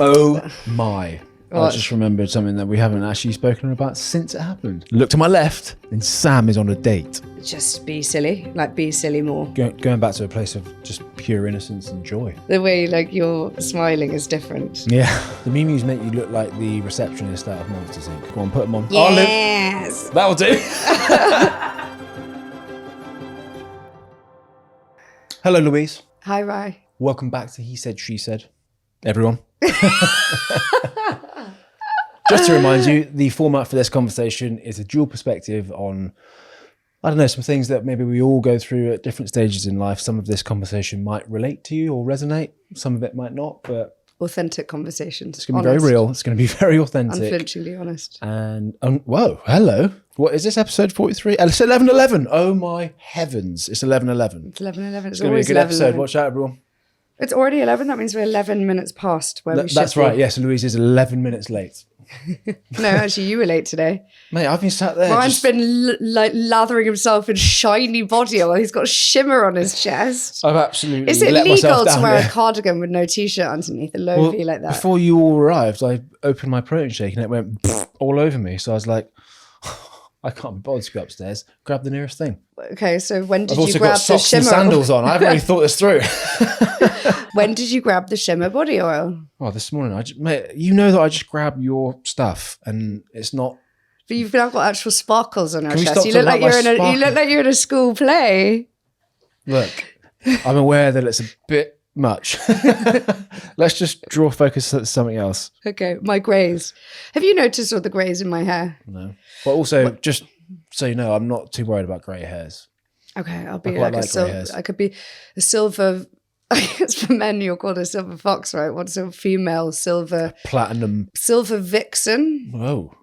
Oh my. What? I just remembered something that we haven't actually spoken about since it happened. Look to my left, and Sam is on a date. Just be silly. Like, be silly more. Going back to a place of just pure innocence and joy. The way, like, you're smiling is different. Yeah. The memes make you look like the receptionist out of Monsters Inc. Go on, put them on. Yes. That'll do. Hello, Louise. Hi, Rye. Welcome back to He Said, She Said. Everyone. Just to remind you, the format for this conversation is a dual perspective on, I don't know, some things that maybe we all go through at different stages in life. Some of this conversation might relate to you or resonate. Some of it might not, but Authentic conversations. it's going to be very real. It's going to be very authentic. Unflinchingly honest. And, whoa, hello. What is this, episode 43? It's 11:11. Oh my heavens. It's 11:11. It's 11:11. It's going to be a good episode. Watch out, everyone. It's already 11. That means we're 11 minutes past where we should That's be. right. Yes, Louise is 11 minutes late. No, actually, you were late today. Mate, I've been sat there. Ryan's been lathering himself in shiny body oil. He's got shimmer on his chest. I've absolutely Is it let legal myself to down wear there. a cardigan with no t-shirt underneath, a low V like that? Before you all arrived, I opened my protein shake and it went all over me. So I was like, I can't be bothered to go upstairs. Grab the nearest thing. Okay, so when did I've also you grab got the socks and shimmer? sandals on. I haven't really thought this through. When did you grab the shimmer body oil? Oh, this morning, mate, you know that I just grab your stuff and it's not. But you've now got actual sparkles on your Can we chest. stop You look like talking about you're in my a. You look like you're in a school play. Look, I'm aware that it's a bit much. Let's just draw focus at something else. Okay, my greys. Have you noticed all the greys in my hair? No. But also, just so you know, I'm not too worried about grey hairs. Okay, I'll be quite like a like grey hairs. silver. I could be a silver. I guess for men, you're called a silver fox, right? What's a female silver Platinum. vixen? Whoa.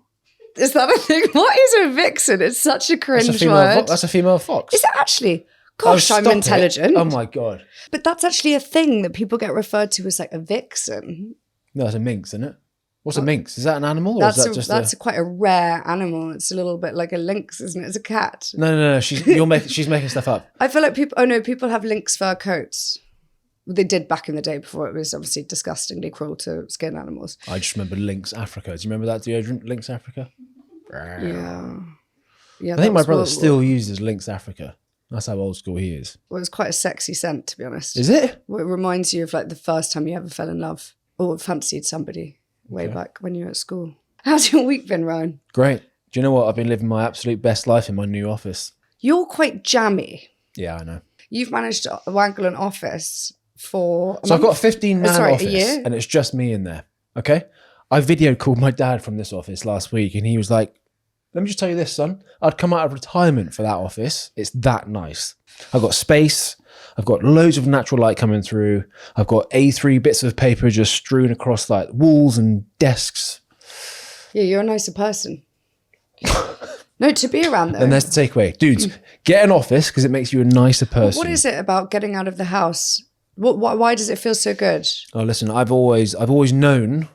Is that a thing? What is a vixen? It's such a cringe That's a female word. That's a female fox. Is it actually? Gosh, I'm stop it. intelligent. Oh my God. But that's actually a thing that people get referred to as like a vixen. No, it's a minx, isn't it? What's a minx? Is that an animal? Or is that just That's quite a rare animal. It's a little bit like a lynx, isn't it? It's a cat. No. She's making stuff up. I feel like people have lynx fur coats. They did back in the day before it was obviously disgustingly cruel to skin animals. I just remember Lynx Africa. Do you remember that deodorant, Lynx Africa? Yeah. I think my brother still uses Lynx Africa. That's how old school he is. Well, it's quite a sexy scent, to be honest. Is it? Well, it reminds you of like the first time you ever fell in love or fancied somebody way back when you were at school. How's your week been, Ryan? Great. Do you know what? I've been living my absolute best life in my new office. You're quite jammy. Yeah, I know. You've managed to wangle an office for So I've got a 15-man office a year? and it's just me in there, okay? I video called my dad from this office last week and he was like, let me just tell you this, son. I'd come out of retirement for that office. It's that nice. I've got space. I've got loads of natural light coming through. I've got A3 bits of paper just strewn across like walls and desks. Yeah, you're a nicer person. No, to be around though. And there's the takeaway. Dudes, get an office because it makes you a nicer person. What is it about getting out of the house? Why does it feel so good? Oh, listen, I've always known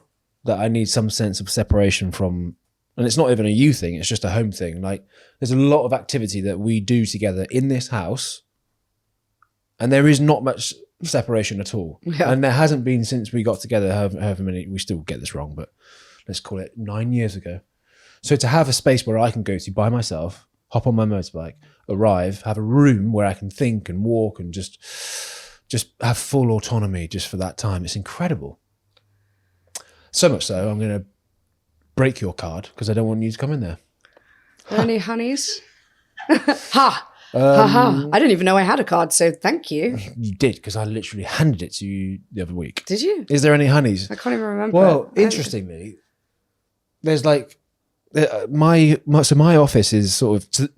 that I need some sense of separation from, and it's not even a you thing, it's just a home thing. Like, there's a lot of activity that we do together in this house, and there is not much separation at all. Yeah. And there hasn't been since we got together, however many, we still get this wrong, but let's call it 9 years ago. So to have a space where I can go to by myself, hop on my motorbike, arrive, have a room where I can think and walk and just have full autonomy just for that time. It's incredible. So much so, I'm going to break your card because I don't want you to come in there. Are there any honeys? Ha! Ha ha. I didn't even know I had a card, so thank you. You did, because I literally handed it to you the other week. Did you? Is there any honeys? I can't even remember. Well, interestingly, there's like, my office is sort of,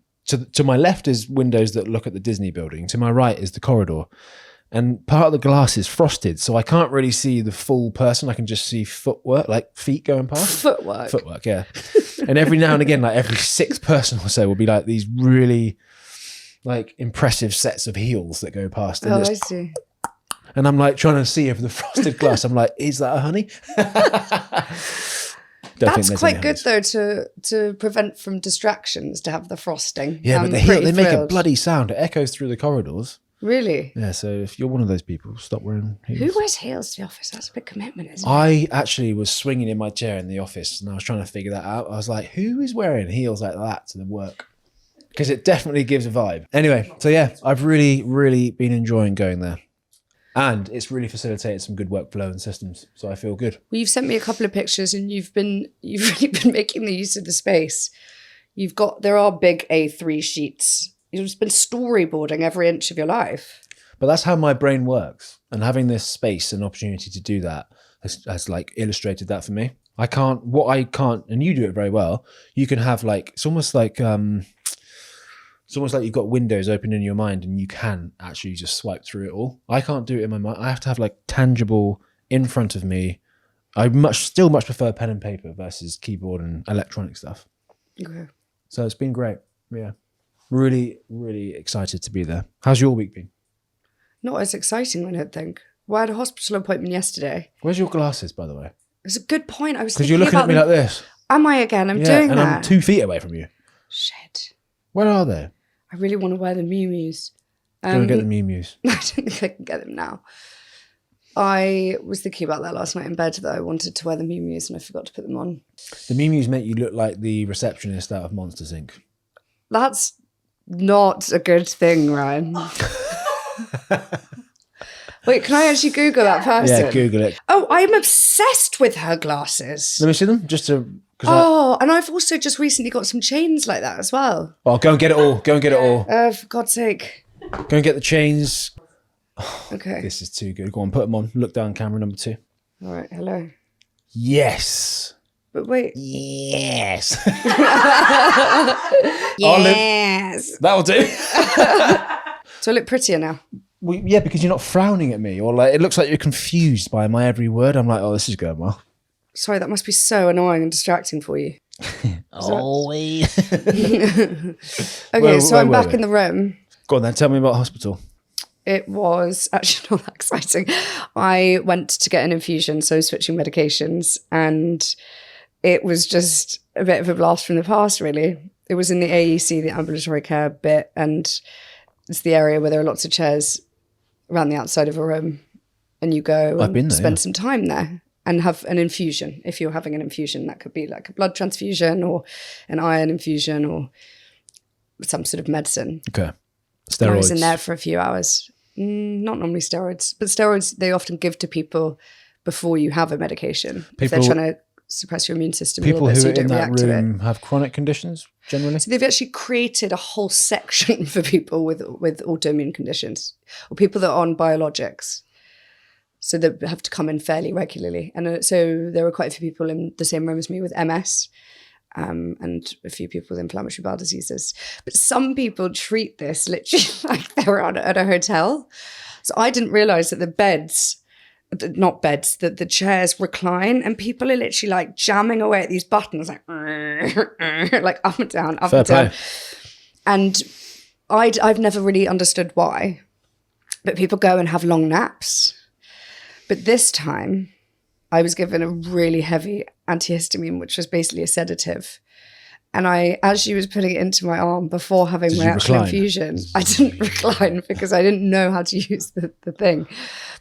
to my left is windows that look at the Disney building. To my right is the corridor. And part of the glass is frosted, so I can't really see the full person. I can just see footwork, like feet going past. Footwork, yeah. And every now and again, like every sixth person or so will be like these really like impressive sets of heels that go past. And I see. And I'm like trying to see over the frosted glass. I'm like, is that a honey? That's quite good though to prevent from distractions, to have the frosting. Yeah, but the heel, they make a bloody sound. It echoes through the corridors. Really? Yeah, so if you're one of those people, stop wearing heels. Who wears heels to the office? That's a big commitment, isn't it? I actually was swinging in my chair in the office and I was trying to figure that out. I was like, who is wearing heels like that to the work? Because it definitely gives a vibe. Anyway, so yeah, I've really, really been enjoying going there. And it's really facilitated some good workflow and systems. So I feel good. Well, you've sent me a couple of pictures and you've really been making the use of the space. There are big A3 sheets. You've just been storyboarding every inch of your life. But that's how my brain works. And having this space and opportunity to do that has like illustrated that for me. And you do it very well. You can have like, it's almost like you've got windows open in your mind and you can actually just swipe through it all. I can't do it in my mind. I have to have like tangible in front of me. I still much prefer pen and paper versus keyboard and electronic stuff. Okay. So it's been great. Yeah. Really, really excited to be there. How's your week been? Not as exciting, I don't think. Well, I had a hospital appointment yesterday. Where's your glasses, by the way? It's a good point. I was Because thinking you're looking at me like this. Am I again? I'm Yeah, doing and that. I'm 2 feet away from you. Shit. Where are they? I really want to wear the Miu Mius. Go and get the Miu Mius. I don't think I can get them now. I was thinking about that last night in bed, that I wanted to wear the Miu Mius and I forgot to put them on. The Miu Mius make you look like the receptionist out of Monsters, Inc. That's not a good thing, Ryan. Wait, can I actually Google that person? Yeah, Google it. Oh, I'm obsessed with her glasses. Let me see them, just to... And I've also just recently got some chains like that as well. Oh, go and get it all. Go and get it all. For God's sake. Go and get the chains. Okay. This is too good. Go on, put them on. Look down, camera number 2. All right, hello. Yes. But wait. Yes. Yes. That'll do. So I look prettier now. Well, yeah, because you're not frowning at me, or like it looks like you're confused by my every word. I'm like, oh, this is going well. Sorry, that must be so annoying and distracting for you. Always. Okay, so I'm back in the room. Go on then, tell me about hospital. It was actually not that exciting. I went to get an infusion, so switching medications, and it was just a bit of a blast from the past, really. It was in the AEC, the ambulatory care bit, and it's the area where there are lots of chairs around the outside of a room, and you go and spend some time there and have an infusion. If you're having an infusion, that could be like a blood transfusion or an iron infusion or some sort of medicine. Okay. Steroids. And I was in there for a few hours. Not normally steroids, but steroids they often give to people before you have a medication. If they're trying to suppress your immune system a little bit so you don't react to it. People who are in that room have chronic conditions, generally? So they've actually created a whole section for people with autoimmune conditions or people that are on biologics. So they have to come in fairly regularly. And so there were quite a few people in the same room as me with MS and a few people with inflammatory bowel diseases. But some people treat this literally like they're at a hotel. So I didn't realize that the chairs recline and people are literally like jamming away at these buttons like up and down, up and down. And I've never really understood why, but people go and have long naps. But this time I was given a really heavy antihistamine, which was basically a sedative. And as she was putting it into my arm before having my actual infusion, I didn't recline because I didn't know how to use the thing.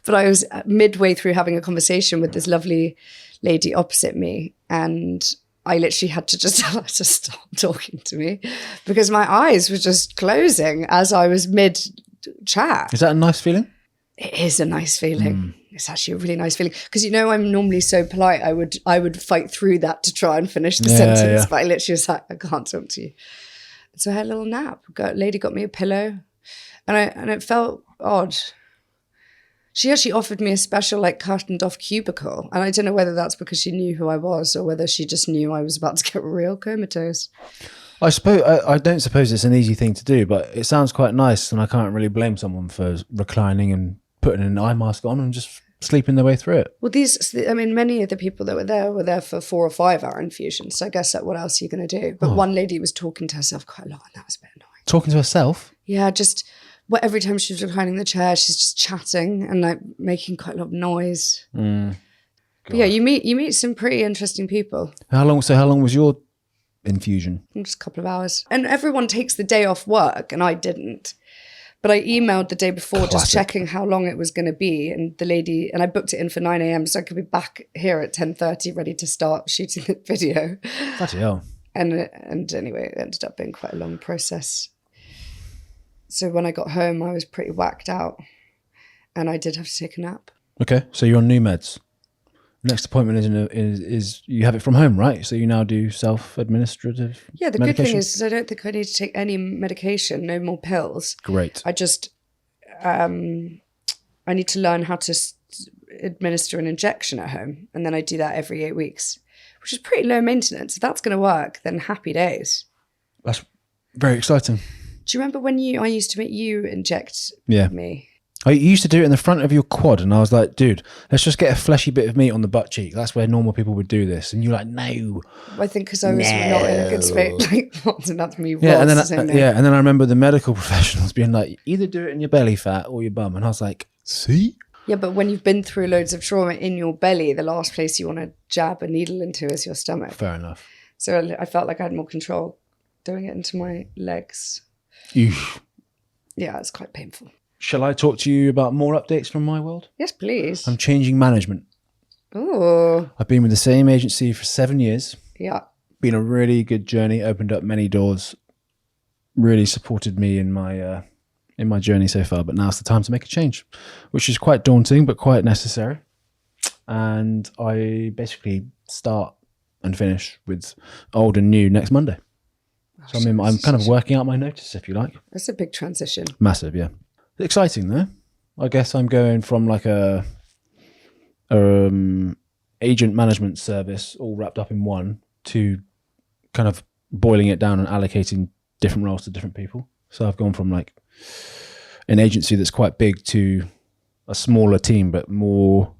But I was midway through having a conversation with this lovely lady opposite me. And I literally had to just tell her to stop talking to me because my eyes were just closing as I was mid-chat. Is that a nice feeling? It is a nice feeling. It's actually a really nice feeling because I'm normally so polite. I would fight through that to try and finish the sentence, but I literally was like, I can't talk to you. So I had a little nap. Lady got me a pillow, and it felt odd. She actually offered me a special like curtained off cubicle, and I don't know whether that's because she knew who I was or whether she just knew I was about to get real comatose. I suppose I don't suppose it's an easy thing to do, but it sounds quite nice, and I can't really blame someone for reclining and putting an eye mask on and just sleeping their way through it. Well, many of the people that were there for 4 or 5 hour infusions. So I guess what else are you going to do? But one lady was talking to herself quite a lot, and that was a bit annoying. Talking to herself? Yeah, every time she was reclining the chair, she's just chatting and like making quite a lot of noise. But yeah, you meet some pretty interesting people. How long was your infusion? Just a couple of hours. And everyone takes the day off work, and I didn't. But I emailed the day before, just Classic. checking how long it was going to be. And the lady, and I booked it in for 9 a.m. so I could be back here at 10:30 ready to start shooting the video. Bloody hell. And anyway, it ended up being quite a long process. So when I got home, I was pretty whacked out and I did have to take a nap. Okay, so you're on new meds. Next appointment is you have it from home, right? So you now do self-administrative Yeah, the medication? good thing is I don't think I need to take any medication, no more pills. Great. I just, I need to learn how to administer an injection at home. And then I do that every 8 weeks, which is pretty low maintenance. If that's going to work, then happy days. That's very exciting. Do you remember when I used to make you inject me? I used to do it in the front of your quad, and I was like, dude, let's just get a fleshy bit of meat on the butt cheek. That's where normal people would do this. And you're like, no. I think because I was not in a good space. Like, not anatomy Yeah, was. and then I remember the medical professionals being like, either do it in your belly fat or your bum. And I was like, see? Yeah, but when you've been through loads of trauma in your belly, the last place you want to jab a needle into is your stomach. Fair enough. So I felt like I had more control doing it into my legs. Eesh. Yeah, it's quite painful. Shall I talk to you about more updates from my world? Yes, please. I'm changing management. Oh, I've been with the same agency for 7 years. yeah. Been a really good journey, opened up many doors, really supported me in my journey so far. But now's the time to make a change, which is quite daunting, but quite necessary. And I basically start and finish with old and new next Monday. So I'm kind of working out my notice, if you like. That's a big transition. Massive, yeah. Exciting though. I guess I'm going from like a agent management service all wrapped up in one to kind of boiling it down and allocating different roles to different people. So I've gone from like an agency that's quite big to a smaller team, but more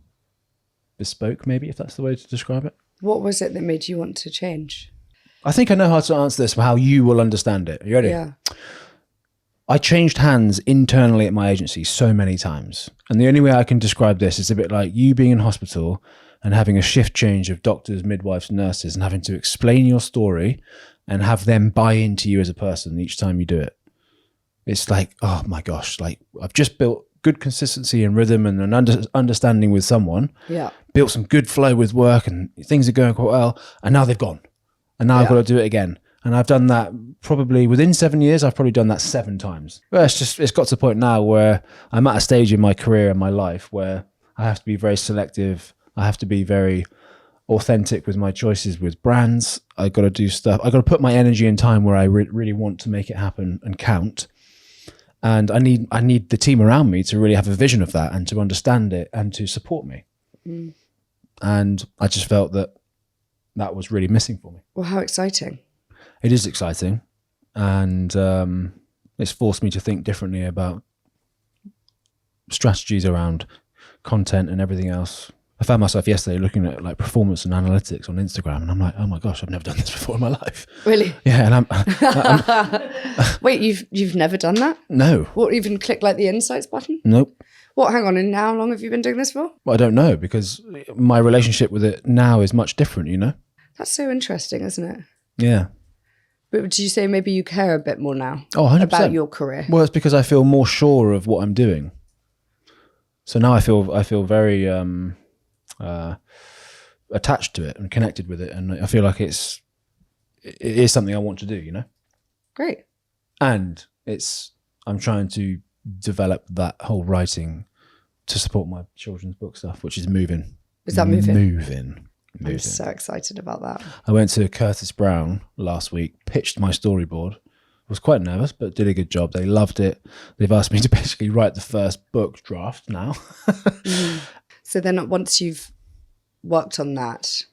bespoke, maybe, if that's the way to describe it. What was it that made you want to change? I think I know how to answer this, how you will understand it. Are you ready? Yeah. I changed hands internally at my agency so many times. And the only way I can describe this is a bit like you being in hospital and having a shift change of doctors, midwives, nurses, and having to explain your story and have them buy into you as a person each time you do it. It's like, oh my gosh, like I've just built good consistency and rhythm and an understanding with someone, built some good flow with work and things are going quite well. And now they've gone. And now I've got to do it again. And I've done that probably within 7 years. I've probably done that 7 times. Well, it's got to the point now where I'm at a stage in my career and my life where I have to be very selective. I have to be very authentic with my choices with brands. I got to do stuff. I got to put my energy and time where I really want to make it happen and count. And I need the team around me to really have a vision of that and to understand it and to support me. Mm. And I just felt that was really missing for me. Well, how exciting. It is exciting, and it's forced me to think differently about strategies around content and everything else. I found myself yesterday looking at like performance and analytics on Instagram, and I'm like, oh my gosh, I've never done this before in my life. Really? Yeah, and Wait, you've never done that? No. What, even click like the insights button? Nope. What, hang on, and how long have you been doing this for? Well, I don't know, because my relationship with it now is much different, you know? That's so interesting, isn't it? Yeah. But would you say maybe you care a bit more now? Oh, 100%. About your career? Well, it's because I feel more sure of what I'm doing. So now I feel very attached to it and connected with it, and I feel like it is something I want to do, you know? Great. And I'm trying to develop that whole writing to support my children's book stuff, which is moving. Is that moving? Moving. I'm so excited about that. I went to Curtis Brown last week, pitched my storyboard. Was quite nervous, but did a good job. They loved it. They've asked me to basically write the first book draft now. So then once you've worked on that,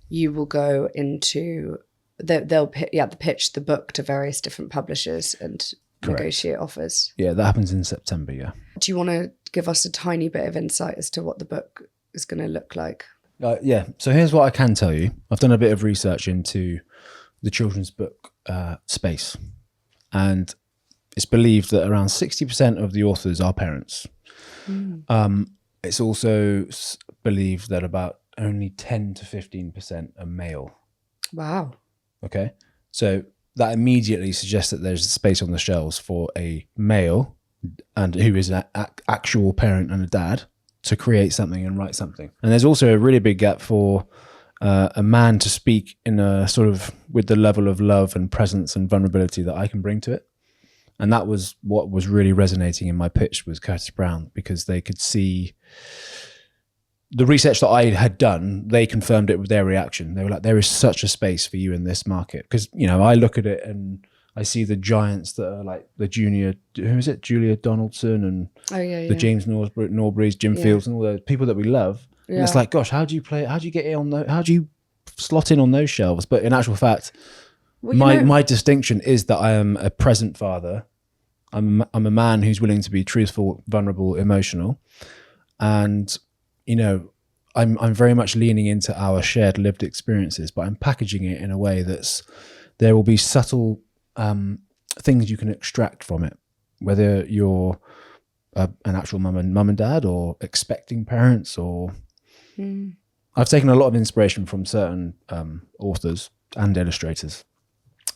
you will go into, they'll pitch the book to various different publishers and negotiate offers. Yeah, that happens in September, yeah. Do you want to give us a tiny bit of insight as to what the book is going to look like? Yeah, so here's what I can tell you. I've done a bit of research into the children's book space, and it's believed that around 60% of the authors are parents. It's also believed that about only 10 to 15% are male. Wow. Okay, so that immediately suggests that there's space on the shelves for a male and who is an actual parent and a dad, to create something and write something. And there's also a really big gap for a man to speak in a sort of with the level of love and presence and vulnerability that I can bring to it. And that was what was really resonating in my pitch was Curtis Brown, because they could see the research that I had done. They confirmed it with their reaction. They were like, there is such a space for you in this market. Because, you know, I look at it and I see the giants that are like the junior, who is it? Julia Donaldson and the James Norburys, Jim Fields, and all the people that we love. Yeah. And it's like, gosh, how do you play? How do you get in on those? How do you slot in on those shelves? But in actual fact, my distinction is that I am a present father. I'm a man who's willing to be truthful, vulnerable, emotional, and you know, I'm very much leaning into our shared lived experiences, but I'm packaging it in a way there will be subtle things you can extract from it, whether you're an actual mum and dad, or expecting parents, or I've taken a lot of inspiration from certain authors and illustrators,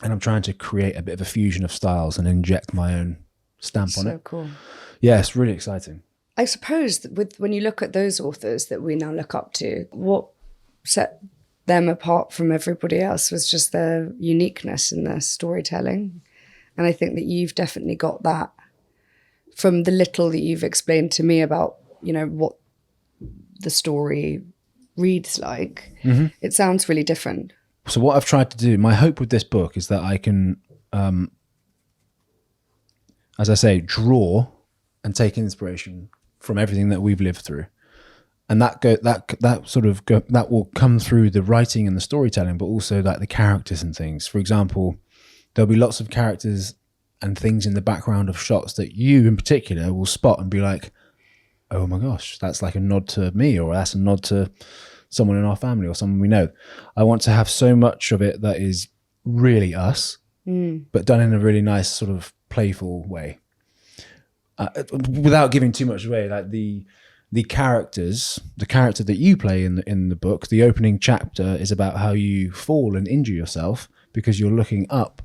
and I'm trying to create a bit of a fusion of styles and inject my own stamp on it. So cool. Yeah, it's really exciting. I suppose that when you look at those authors that we now look up to, what set them apart from everybody else was just their uniqueness in their storytelling. And I think that you've definitely got that from the little that you've explained to me about, you know, what the story reads like. Mm-hmm. It sounds really different. So what I've tried to do, my hope with this book is that I can, as I say, draw and take inspiration from everything that we've lived through. And that will come through the writing and the storytelling, but also like the characters and things. For example, there'll be lots of characters and things in the background of shots that you in particular will spot and be like, oh my gosh, that's like a nod to me, or that's a nod to someone in our family or someone we know. I want to have so much of it that is really us, but done in a really nice sort of playful way. Without giving too much away, like the character that you play in the book, the opening chapter is about how you fall and injure yourself because you're looking up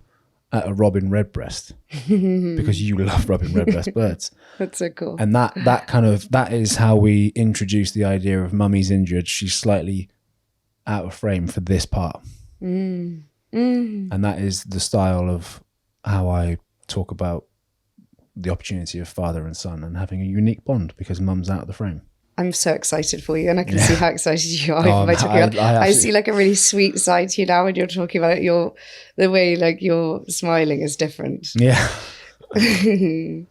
at a robin redbreast because you love robin redbreast birds. That's so cool. And that is how we introduce the idea of mummy's injured. She's slightly out of frame for this part. And that is the style of how I talk about the opportunity of father and son and having a unique bond because mum's out of the frame. I'm so excited for you, and I can see how excited you are. I see like a really sweet side to you now when you're talking about it. The way like you're smiling is different. Yeah. Are you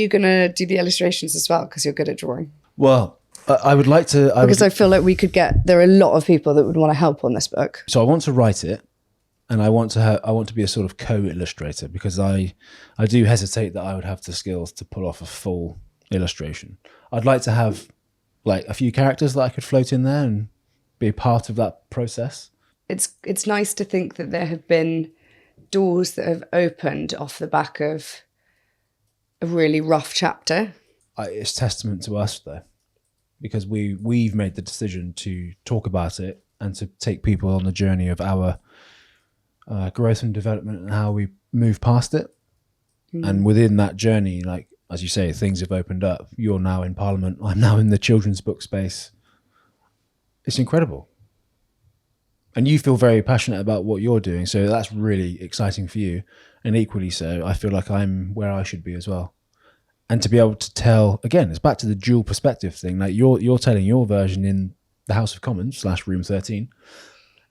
gonna do the illustrations as well because you're good at drawing? Well, I would like to. I feel like there are a lot of people that would want to help on this book. So I want to write it. And I want to be a sort of co-illustrator because I do hesitate that I would have the skills to pull off a full illustration. I'd like to have like a few characters that I could float in there and be part of that process. It's nice to think that there have been doors that have opened off the back of a really rough chapter. It's testament to us though, because we've made the decision to talk about it and to take people on the journey of our growth and development and how we move past it. And within that journey, like as you say, things have opened up. You're now in Parliament. I'm now in the children's book space. It's incredible. And you feel very passionate about what you're doing. So that's really exciting for you. And equally so, I feel like I'm where I should be as well. And to be able to tell, again, it's back to the dual perspective thing. Like you're telling your version in the House of Commons / Room 13.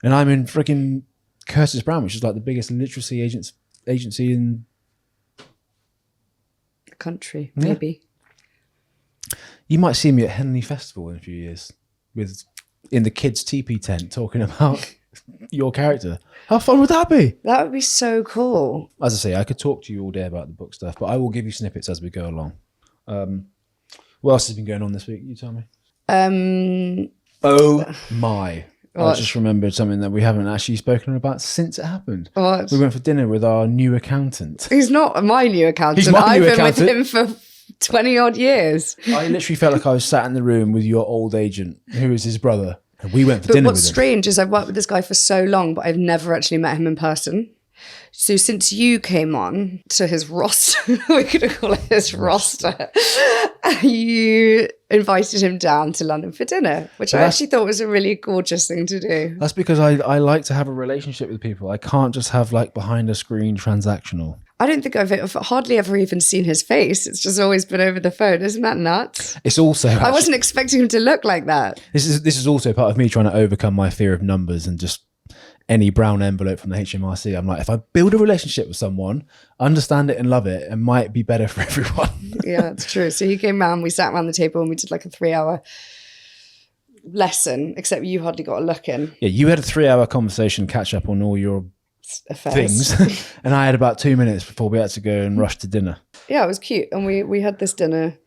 And I'm in freaking Curtis Brown, which is like the biggest literacy agency in the country, maybe. You might see me at Henley Festival in a few years in the kids' teepee tent talking about your character. How fun would that be? That would be so cool. As I say, I could talk to you all day about the book stuff, but I will give you snippets as we go along. What else has been going on this week? You tell me. Oh my. What? I just remembered something that we haven't actually spoken about since it happened. What? We went for dinner with our new accountant. He's not my new accountant. I've been with him for 20 odd years. I literally felt like I was sat in the room with your old agent, who is his brother. And we went for dinner with him. What's strange is I've worked with this guy for so long, but I've never actually met him in person. So since you came on to his roster, we're going to call it his roster, you invited him down to London for dinner, which I actually thought was a really gorgeous thing to do. That's because I like to have a relationship with people. I can't just have like behind a screen transactional. I don't think I've hardly ever even seen his face. It's just always been over the phone. Isn't that nuts? It's also... I wasn't expecting him to look like that. This is also part of me trying to overcome my fear of numbers and just any brown envelope from the HMRC. I'm like, if I build a relationship with someone, understand it and love it, it might be better for everyone. Yeah, that's true. So he came round, we sat around the table and we did like a 3-hour lesson, except you hardly got a look in. Yeah, you had a 3-hour conversation, catch up on all your affairs. things. And I had about 2 minutes before we had to go and rush to dinner. Yeah, it was cute. And we had this dinner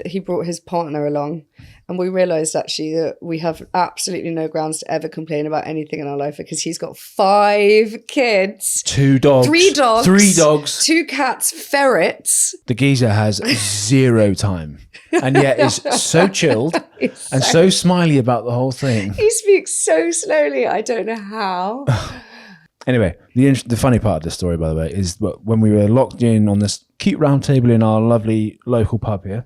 he brought his partner along, and we realised actually that we have absolutely no grounds to ever complain about anything in our life because he's got 5 kids. 2 dogs. 3 dogs. 3 dogs. 2 cats, ferrets. The geezer has 0 time and yet is so chilled and so smiley about the whole thing. He speaks so slowly, I don't know how. Anyway, the funny part of this story, by the way, is when we were locked in on this cute round table in our lovely local pub here.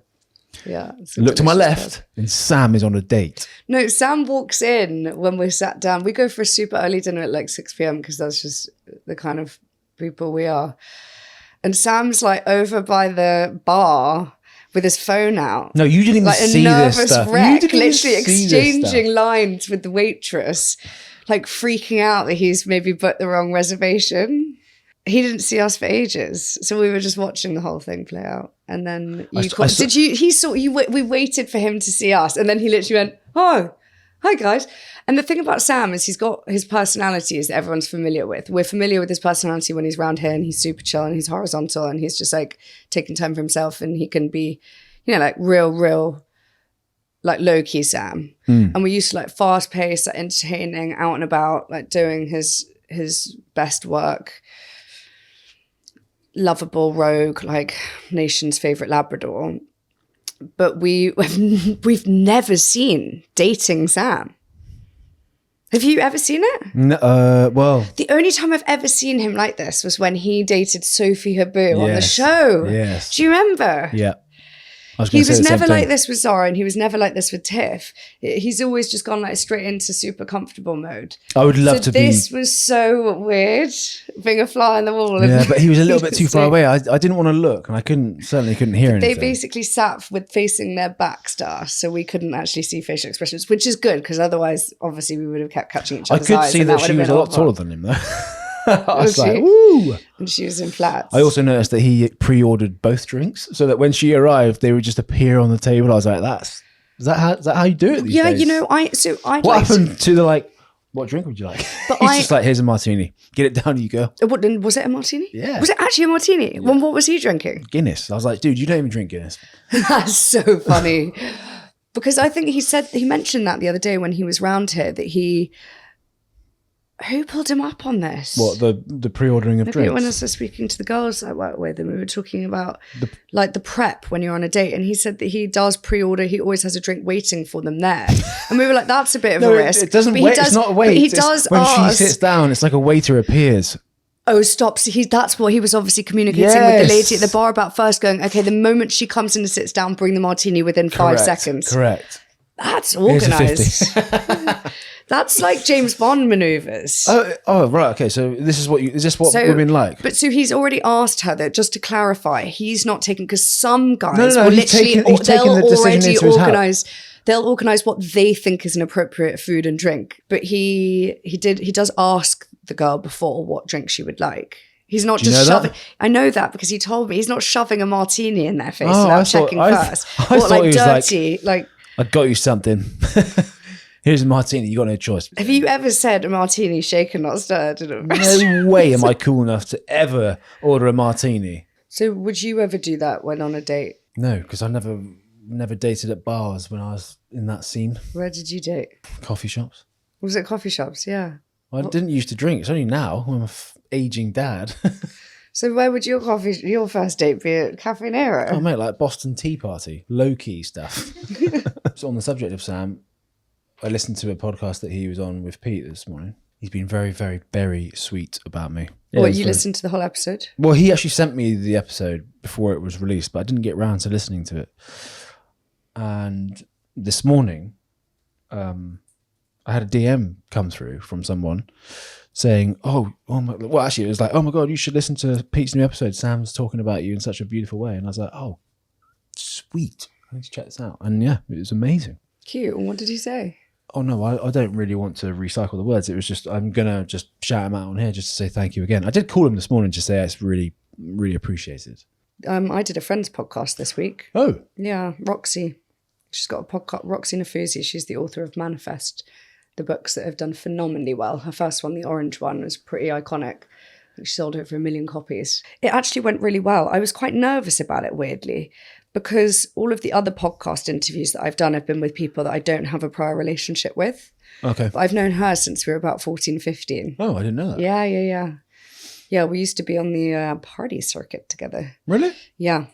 Yeah. Look to my left and Sam is on a date. No, Sam walks in when we're sat down. We go for a super early dinner at like 6 p.m. because that's just the kind of people we are. And Sam's like over by the bar with his phone out. No, you didn't even like see this this stuff. Wreck, You didn't literally even see this exchanging stuff. lines with the waitress, like freaking out that he's maybe booked the wrong reservation. He didn't see us for ages, so we were just watching the whole thing play out. And then we waited for him to see us, and then he literally went, "Oh, hi guys." And the thing about Sam is he's got his personalities that everyone's familiar with. We're familiar with his personality when he's around here, and he's super chill and he's horizontal and he's just like taking time for himself, and he can be, you know, like real like low-key Sam. And we used to like fast-paced, like, entertaining, out and about, like doing his best work. Lovable rogue, like nation's favorite Labrador. But we've never seen dating Sam. Have you ever seen it? No, well, the only time I've ever seen him like this was when he dated Sophie Haboo on the Yes, show. yes. Do you remember? yeah. He was never like this with Zara, and he was never like this with Tiff. He's always just gone like straight into super comfortable mode. I would love to be. This was so weird, being a fly on the wall. Yeah, but he was a little bit too far away. I didn't want to look, and I certainly couldn't hear anything. They basically sat with facing their backs to us, so we couldn't actually see facial expressions, which is good because otherwise, obviously, we would have kept catching each other's eyes. I could see that she was a lot taller than him, though. I was like, woo! And she was in flats. I also noticed that he pre-ordered both drinks, so that when she arrived, they would just appear on the table. I was like, is that how you do it these days? You know, what happened to the like? What drink would you like? But he's just like, here's a martini. Get it down, you go. Was it a martini? Yeah. Was it actually a martini? Yeah. Well, what was he drinking? Guinness. I was like, dude, you don't even drink Guinness. That's so funny. Because I think he mentioned that the other day when he was round here that who pulled him up on this? What, the pre-ordering of Maybe drinks? when I was speaking to the girls I work with, and we were talking about the prep when you're on a date, and he said that he does pre-order. He always has a drink waiting for them there, and we were like, "That's a bit of a risk." It doesn't wait. It's not a wait. But he does when ask, she sits down, it's like a waiter appears. Oh, stop. So that's what he was obviously communicating with the lady at the bar about first, going, okay, the moment she comes in and sits down, bring the martini within 5 seconds. Correct. That's organised. That's like James Bond maneuvers. Oh, right. Okay. So is this what women like? But so he's already asked her that, just to clarify, he's not taking, because some guys No, will he's literally, taking the decision into his hat. They'll organise what they think is an appropriate food and drink. But he does ask the girl before what drink she would like. He's not just shoving. I know that because he told me he's not shoving a martini in their face without checking first. I thought he was dirty, like I got you something. Here's a martini. You got no choice. Have you ever said a martini shaken, not stirred? No way am I cool enough to ever order a martini. So would you ever do that when on a date? No, because I never dated at bars when I was in that scene. Where did you date? Coffee shops. Was it coffee shops? Yeah. I didn't used to drink. It's only now when I'm an aging dad. So where would your first date be? At Cafe Nero? Oh, mate, like Boston Tea Party. Low-key stuff. So on the subject of Sam, I listened to a podcast that he was on with Pete this morning. He's been very, very, very sweet about me. Yeah, you listened to the whole episode? Well, he actually sent me the episode before it was released, but I didn't get round to listening to it. And this morning, I had a DM come through from someone saying, oh my, well, actually, it was like, oh my God, you should listen to Pete's new episode. Sam's talking about you in such a beautiful way. And I was like, oh, sweet. I need to check this out. And yeah, it was amazing. Cute. And what did he say? Oh no, I don't really want to recycle the words. It was just, I'm going to just shout him out on here just to say thank you again. I did call him this morning to say it's really, really appreciated. I did a friend's podcast this week. Oh. Yeah, Roxie. She's got a podcast, Roxie Nafousi. She's the author of Manifest, the books that have done phenomenally well. Her first one, the orange one, was pretty iconic. She sold over 1 million copies. It actually went really well. I was quite nervous about it, weirdly, because all of the other podcast interviews that I've done have been with people that I don't have a prior relationship with. Okay. But I've known her since we were about 14, 15. Oh, I didn't know that. Yeah. Yeah, we used to be on the party circuit together. Really? Yeah.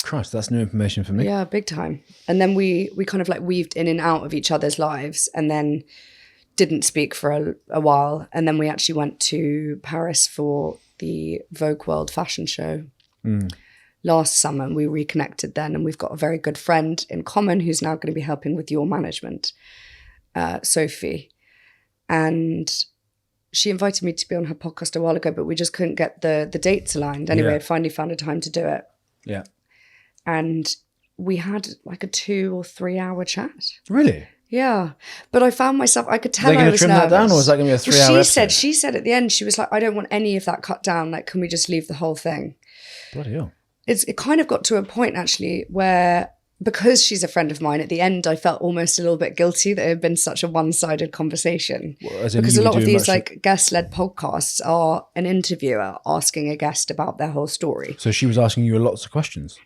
Christ, that's new information for me. Yeah, big time. And then we kind of like weaved in and out of each other's lives and then didn't speak for a while. And then we actually went to Paris for the Vogue World fashion show last summer. And we reconnected then. And we've got a very good friend in common who's now going to be helping with your management, Sophie. And she invited me to be on her podcast a while ago, but we just couldn't get the dates aligned. Anyway, I finally found a time to do it. Yeah. And we had like a 2 or 3 hour chat. Really? Yeah. But I found myself, I could tell I was nervous. Are they going to trim that down, or is that going to be a 3 hour episode? She said at the end, she was like, I don't want any of that cut down. Like, can we just leave the whole thing? Bloody hell. It kind of got to a point actually where, because she's a friend of mine, at the end I felt almost a little bit guilty that it had been such a one-sided conversation. Well, because a lot of these like guest-led podcasts are an interviewer asking a guest about their whole story. So she was asking you lots of questions?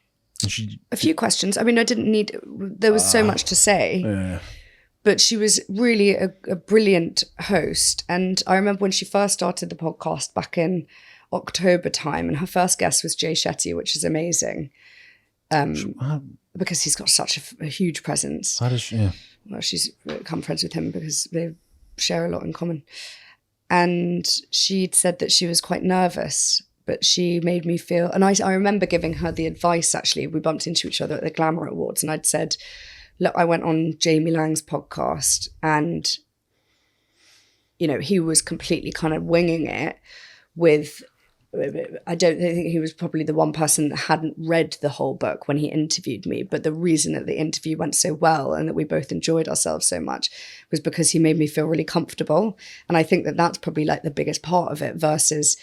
A few questions. I mean, I didn't need, there was so much to say. Yeah. But she was really a brilliant host. And I remember when she first started the podcast back in October time, and her first guest was Jay Shetty, which is amazing. Because he's got such a huge presence. How does she, yeah. Well, she's become friends with him because they share a lot in common. And she'd said that she was quite nervous, but she made me feel, and I remember giving her the advice, actually. We bumped into each other at the Glamour Awards, and I'd said, look, I went on Jamie Lang's podcast, and, you know, he was completely kind of winging it with, I don't think he was probably the one person that hadn't read the whole book when he interviewed me. But the reason that the interview went so well and that we both enjoyed ourselves so much was because he made me feel really comfortable. And I think that that's probably like the biggest part of it versus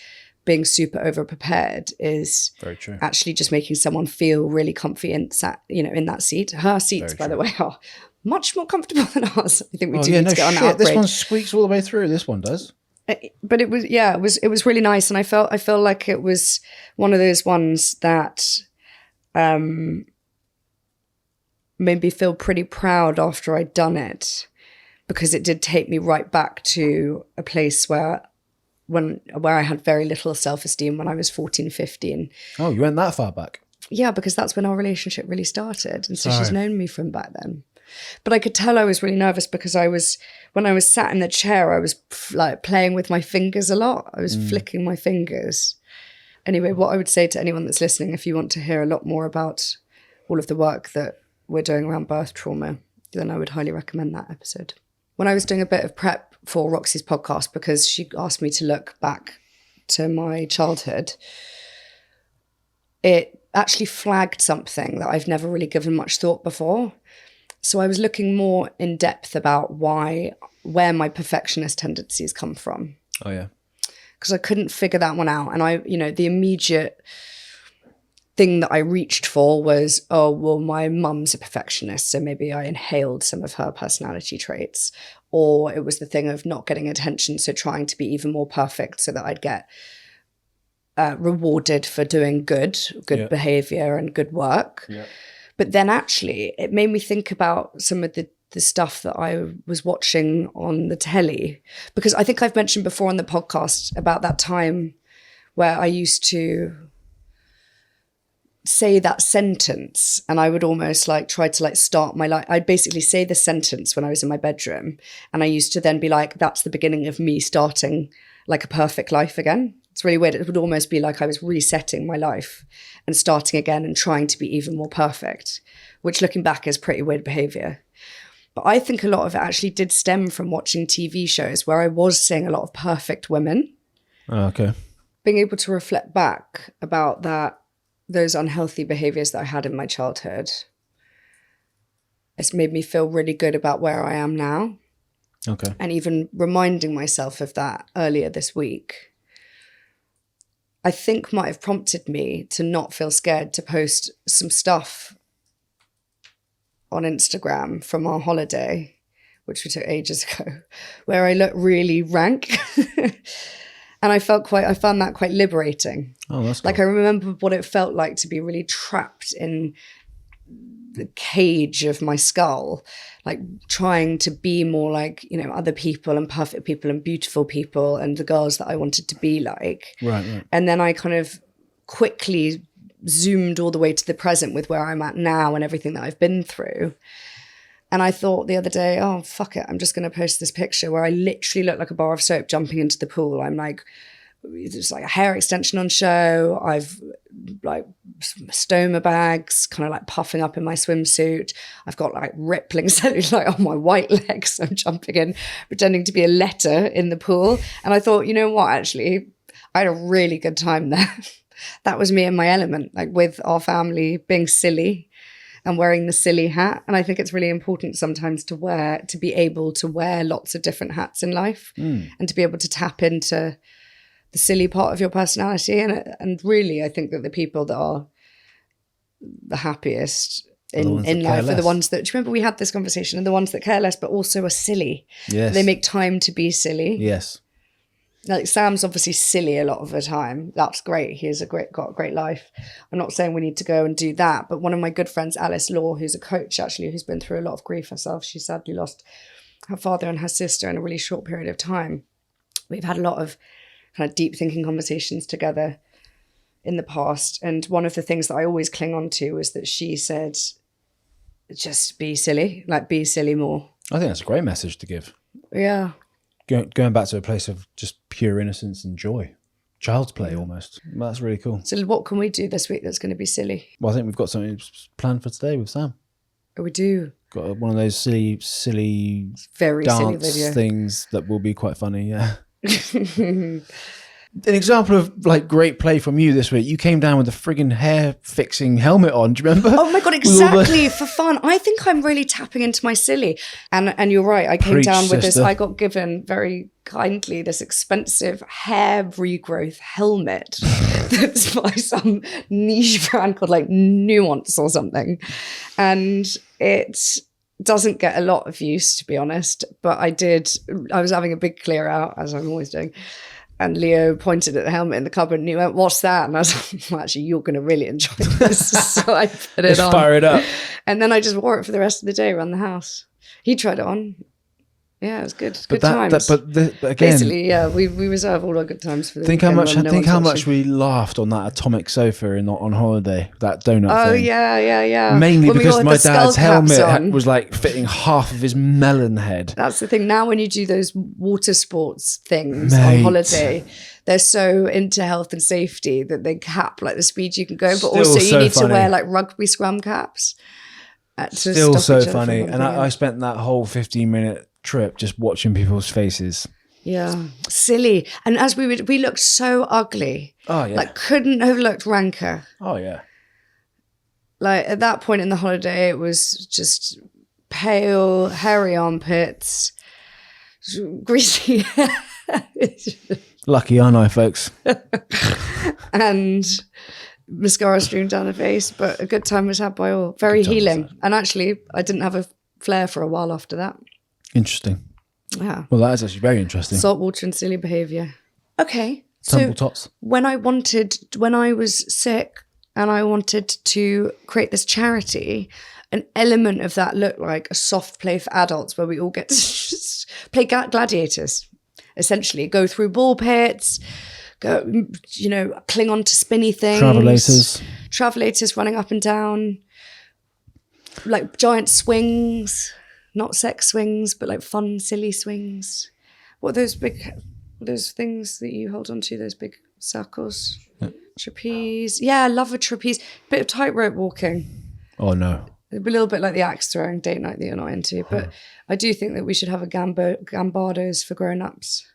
being super over prepared, is very true. Actually just making someone feel really comfy in that seat. Her seats, by the way, are much more comfortable than ours. I think we do need to get on that upgrade. This one squeaks all the way through. This one does. But it was really nice, and I feel like it was one of those ones that made me feel pretty proud after I'd done it, because it did take me right back to a place where I had very little self-esteem when I was 14, 15. Oh, you went that far back? Yeah, because that's when our relationship really started, and so she's known me from back then. But I could tell I was really nervous because when I was sat in the chair, I was like playing with my fingers a lot. I was flicking my fingers. Anyway, what I would say to anyone that's listening, if you want to hear a lot more about all of the work that we're doing around birth trauma, then I would highly recommend that episode. When I was doing a bit of prep for Roxie's podcast, because she asked me to look back to my childhood, it actually flagged something that I've never really given much thought before. So I was looking more in depth about where my perfectionist tendencies come from. Oh, yeah. Because I couldn't figure that one out. And the immediate thing that I reached for was, oh, well, my mum's a perfectionist, so maybe I inhaled some of her personality traits. Or it was the thing of not getting attention, so trying to be even more perfect so that I'd get rewarded for doing good behavior and good work. Yeah. But then actually it made me think about some of the stuff that I was watching on the telly, because I think I've mentioned before on the podcast about that time where I used to say that sentence, and I would almost like try to like start my life. I'd basically say the sentence when I was in my bedroom, and I used to then be like, that's the beginning of me starting like a perfect life again. It's really weird. It would almost be like I was resetting my life and starting again and trying to be even more perfect, which looking back is pretty weird behavior. But I think a lot of it actually did stem from watching TV shows where I was seeing a lot of perfect women. Oh, okay. Being able to reflect back about those unhealthy behaviors that I had in my childhood, it's made me feel really good about where I am now. Okay. And even reminding myself of that earlier this week, I think might have prompted me to not feel scared to post some stuff on Instagram from our holiday, which we took ages ago, where I look really rank. And I found that quite liberating. Oh, that's cool. Like I remember what it felt like to be really trapped in the cage of my skull, like trying to be more like, you know, other people and perfect people and beautiful people and the girls that I wanted to be like. Right. And then I kind of quickly zoomed all the way to the present with where I'm at now and everything that I've been through. And I thought the other day, oh, fuck it, I'm just going to post this picture where I literally look like a bar of soap jumping into the pool. I'm like, there's like a hair extension on show. I've like stoma bags, kind of like puffing up in my swimsuit. I've got like rippling cellulite on my white legs. I'm jumping in, pretending to be a letter in the pool. And I thought, you know what, actually, I had a really good time there. That was me in my element, like with our family being silly and wearing the silly hat. And I think it's really important sometimes to be able to wear lots of different hats in life and to be able to tap into the silly part of your personality. And really, I think that the people that are the happiest in life are the ones that, do you remember we had this conversation, and the ones that care less, but also are silly. Yes. They make time to be silly. Yes. Like Sam's obviously silly a lot of the time. That's great. He's got a great life. I'm not saying we need to go and do that, but one of my good friends, Alice Law, who's a coach actually, who's been through a lot of grief herself. She sadly lost her father and her sister in a really short period of time. We've had a lot of kind of deep thinking conversations together in the past. And one of the things that I always cling on to is that she said, just be silly, like be silly more. I think that's a great message to give. Yeah. Going back to a place of just pure innocence and joy. Child's play almost. That's really cool. So what can we do this week that's going to be silly? Well, I think we've got something planned for today with Sam. Oh, we do. Got one of those silly Very dance silly video things that will be quite funny, yeah. An example of like great play from you this week. You came down with a friggin' hair fixing helmet on. Do you remember? Oh my God, exactly. For fun. I think I'm really tapping into my silly. And you're right. I came down with this. I got given very kindly this expensive hair regrowth helmet that's by some niche brand called like Nuance or something. And it doesn't get a lot of use, to be honest. But I was having a big clear out, as I'm always doing. And Leo pointed at the helmet in the cupboard and he went, what's that? And I was like, well, actually, you're going to really enjoy this. So I put it on. Fire it up. And then I just wore it for the rest of the day around the house. He tried it on. Yeah, it was good. Good times. But again, basically, yeah, we reserve all our good times for the think how much we laughed on that atomic sofa on holiday, that donut thing. Oh, yeah. Mainly when because my dad's helmet was like fitting half of his melon head. That's the thing. Now when you do those water sports things on holiday, they're so into health and safety that they cap like the speed you can go. But also you need to wear like rugby scrum caps. Still so funny. And I spent that whole 15-minute trip just watching people's faces. Yeah, silly. And as we looked so ugly. Oh yeah, like couldn't have looked ranker. Oh yeah. Like at that point in the holiday, it was just pale, hairy armpits, greasy hair. Lucky, aren't I, folks? And mascara streamed down the face, but a good time was had by all. Very healing. And actually, I didn't have a flare for a while after that. Interesting. Yeah. Well, that is actually very interesting. Salt water and silly behaviour. Okay. Tumble tots. When I was sick and I wanted to create this charity, an element of that looked like a soft play for adults where we all get to just play gladiators, essentially. Go through ball pits, go, cling on to spinny things. Travelators running up and down. Like giant swings, not sex swings, but like fun, silly swings. What are those things that you hold on to, those big circles? Yeah. Trapeze. Yeah, I love a trapeze. Bit of tightrope walking. Oh, no. A little bit like the axe throwing date night that you're not into. But I do think that we should have a gambados for grown-ups.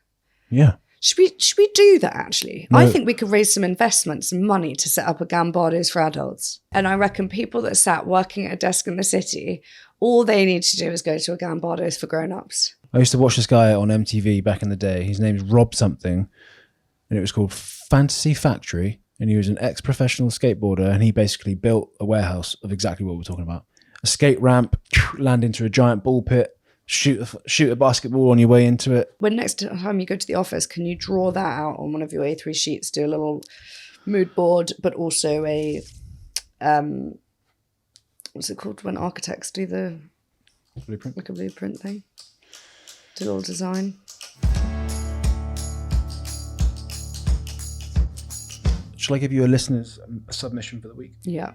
Yeah. Should we do that, actually? No. I think we could raise some investment, some money to set up a gambados for adults. And I reckon people that sat working at a desk in the city, all they need to do is go to a gambados for grown-ups. I used to watch this guy on MTV back in the day. His name's Rob something, and it was called Fantasy Factory. And he was an ex-professional skateboarder, and he basically built a warehouse of exactly what we're talking about. A skate ramp, land into a giant ball pit, shoot a basketball on your way into it. When next time you go to the office, can you draw that out on one of your A3 sheets, do a little mood board, but also a, what's it called when architects do the blueprint? Like a blueprint thing. Do a little design. Shall I give you a listener's submission for the week? Yeah.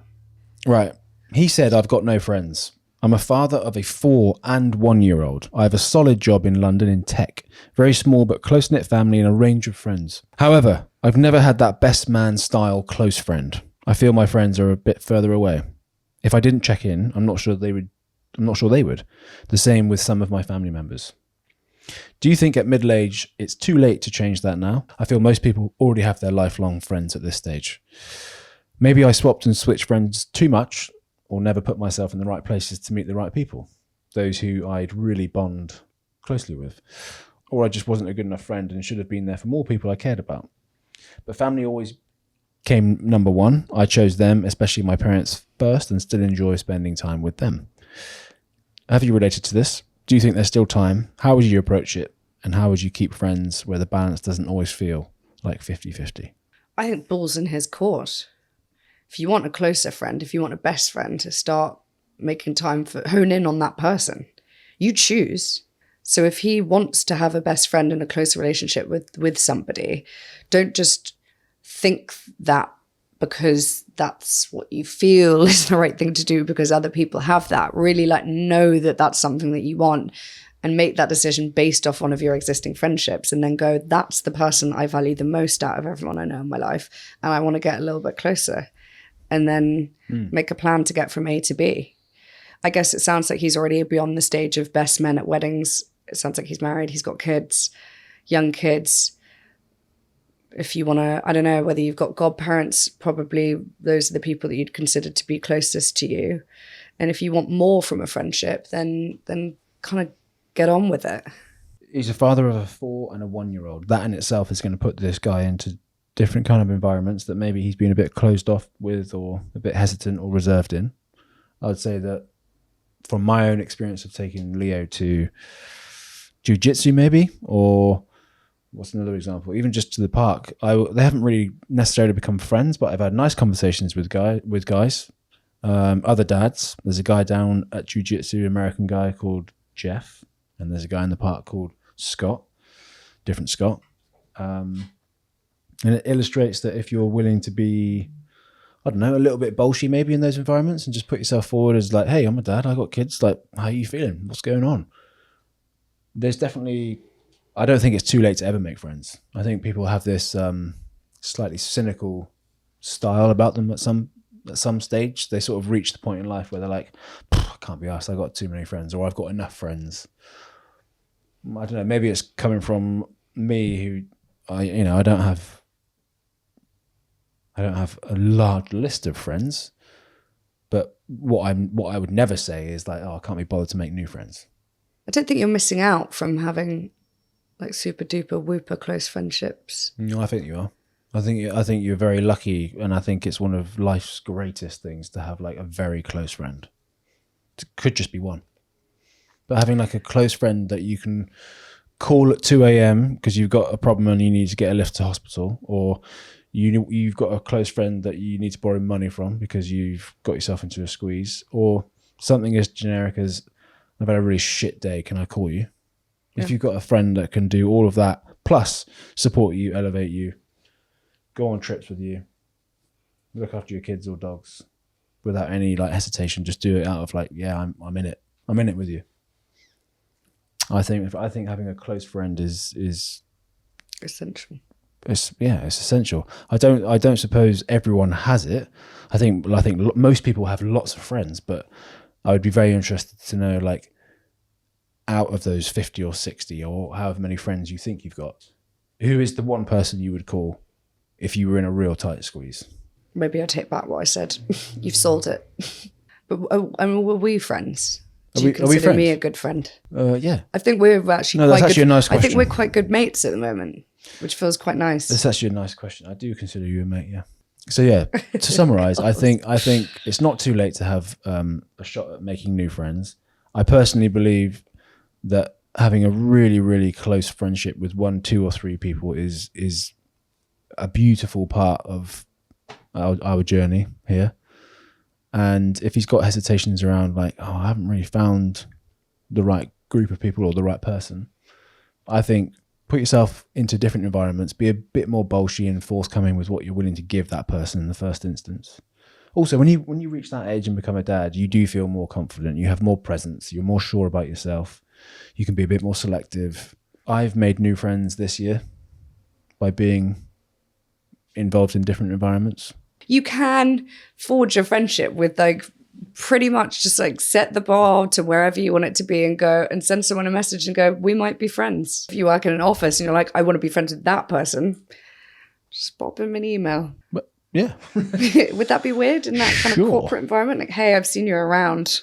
Right. He said, I've got no friends. I'm a father of a 4 and 1 year old. I have a solid job in London in tech. Very small but close-knit family and a range of friends. However, I've never had that best man style close friend. I feel my friends are a bit further away. If I didn't check in, I'm not sure they would. The same with some of my family members. Do you think at middle age it's too late to change that now? I feel most people already have their lifelong friends at this stage. Maybe I swapped and switched friends too much, or never put myself in the right places to meet the right people, those who I'd really bond closely with. Or I just wasn't a good enough friend and should have been there for more people I cared about. But family always came number one. I chose them, especially my parents, first, and still enjoy spending time with them. Have you related to this? Do you think there's still time? How would you approach it? And how would you keep friends where the balance doesn't always feel like 50-50? I think ball's in his court. If you want a closer friend, if you want a best friend, to start making time for, hone in on that person. You choose. So if he wants to have a best friend and a closer relationship with somebody, don't just think that because that's what you feel is the right thing to do because other people have that. Really know that that's something that you want and make that decision based off one of your existing friendships and then go, that's the person I value the most out of everyone I know in my life. And I want to get a little bit closer and then make a plan to get from A to B. I guess it sounds like he's already beyond the stage of best men at weddings. It sounds like he's married. He's got kids, young kids. If you want to, I don't know whether you've got godparents, probably those are the people that you'd consider to be closest to you. And if you want more from a friendship, then kind of get on with it. He's a father of a 4 and a 1 year old. That in itself is going to put this guy into different kind of environments that maybe he's been a bit closed off with or a bit hesitant or reserved in. I would say that from my own experience of taking Leo to jiu-jitsu maybe, or what's another example? Even just to the park. They haven't really necessarily become friends, but I've had nice conversations with guys, other dads. There's a guy down at jiu-jitsu, American guy called Jeff, and there's a guy in the park called Scott, different Scott. And it illustrates that if you're willing to be, I don't know, a little bit bolshy maybe in those environments and just put yourself forward as like, hey, I'm a dad, I got kids, like, how are you feeling? What's going on? There's definitely, I don't think it's too late to ever make friends. I think people have this slightly cynical style about them at some stage. They sort of reach the point in life where they're like, I can't be arsed, I got too many friends, or I've got enough friends. I don't know, maybe it's coming from me who, I don't have a large list of friends, but what I would never say is like, oh, I can't be bothered to make new friends. I don't think you're missing out from having like super duper whooper close friendships. No, I think you are. I think you're very lucky, and I think it's one of life's greatest things to have like a very close friend. It could just be one, but having like a close friend that you can call at 2 a.m. because you've got a problem and you need to get a lift to hospital, or you've got a close friend that you need to borrow money from because you've got yourself into a squeeze, or something as generic as, I've had a really shit day, can I call you? Yeah. If you've got a friend that can do all of that, plus support you, elevate you, go on trips with you, look after your kids or dogs without any like hesitation. Just do it out of like, yeah, I'm in it. I'm in it with you. I think having a close friend is essential. It's essential. I don't suppose everyone has it. I think most people have lots of friends, but I would be very interested to know, like, out of those 50 or 60 or however many friends you think you've got, who is the one person you would call if you were in a real tight squeeze? Maybe I take back what I said. You've sold it. But were we friends? Do you consider me a good friend? Yeah. I think we're actually that's actually a nice question. I think we're quite good mates at the moment, which feels quite nice. That's actually a nice question. I do consider you a mate, yeah. So yeah, to summarize, I think it's not too late to have a shot at making new friends. I personally believe that having a really, really close friendship with 1, 2, or 3 people is a beautiful part of our journey here. And if he's got hesitations around like, oh, I haven't really found the right group of people or the right person, I think put yourself into different environments, be a bit more bolshy and forthcoming with what you're willing to give that person in the first instance. Also, when you reach that age and become a dad, you do feel more confident. You have more presence. You're more sure about yourself. You can be a bit more selective. I've made new friends this year by being involved in different environments. You can forge a friendship with like pretty much just like set the bar to wherever you want it to be and go and send someone a message and go, we might be friends. If you work in an office and you're like, I want to be friends with that person, just pop them an email. But yeah. Would that be weird in that kind of corporate environment? Like, hey, I've seen you around.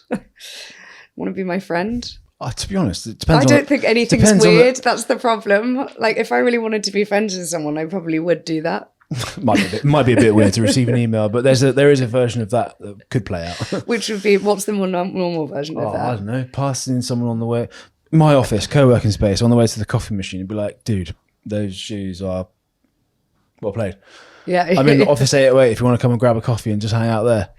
Want to be my friend? To be honest, it depends. I don't think anything's weird. That's the problem. Like, if I really wanted to be friends with someone, I probably would do that. might be a bit weird to receive an email, but there is a version of that could play out. Which would be, what's the more normal version of that? I don't know. Passing someone on the way, my office, co-working space, on the way to the coffee machine, and be like, dude, those shoes are well played. Yeah, I'm in office 808 if you want to come and grab a coffee and just hang out there.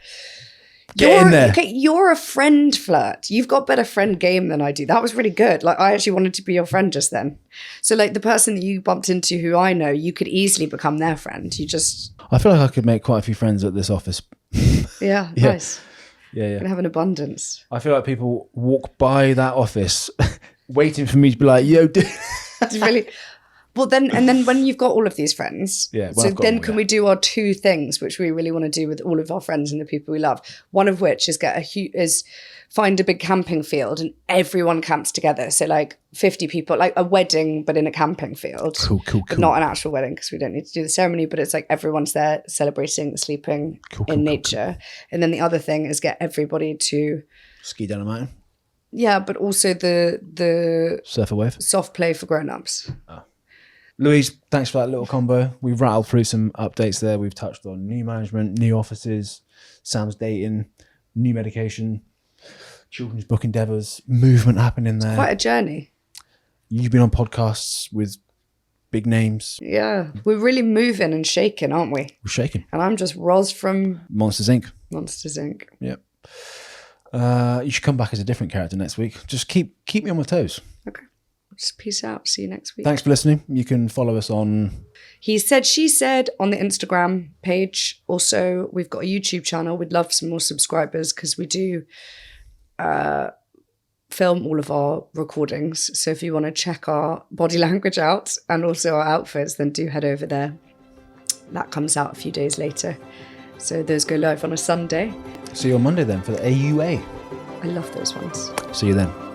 Get in there. Okay, you're a friend flirt. You've got better friend game than I do. That was really good. Like, I actually wanted to be your friend just then. So like the person that you bumped into who I know, you could easily become their friend. I feel like I could make quite a few friends at this office. Yeah, nice. Yeah. Gonna have an abundance. I feel like people walk by that office waiting for me to be like, yo, dude. It's really... Well, then when you've got all of these friends, so then can we do our 2 things, which we really want to do with all of our friends and the people we love? One of which is find a big camping field and everyone camps together. So like 50 people, like a wedding, but in a camping field. Cool. But not an actual wedding because we don't need to do the ceremony, but it's like everyone's there celebrating, sleeping in nature. Cool. And then the other thing is get everybody to ski down a mountain. Yeah, but also the surf a wave. Soft play for grown-ups. Oh. Louise, thanks for that little combo. We've rattled through some updates there. We've touched on new management, new offices, Sam's dating, new medication, children's book endeavours, movement happening there. It's quite a journey. You've been on podcasts with big names. Yeah, we're really moving and shaking, aren't we? We're shaking. And I'm just Roz from Monsters Inc. Yep. You should come back as a different character next week. Just keep me on my toes. Okay. Just peace out. See you next week. Thanks for listening. You can follow us on He Said, She Said on the Instagram page. Also, we've got a YouTube channel. We'd love some more subscribers because we do film all of our recordings. So if you want to check our body language out and also our outfits, then do head over there. That comes out a few days later. So those go live on a Sunday. See you on Monday then for the AUA. I love those ones. See you then.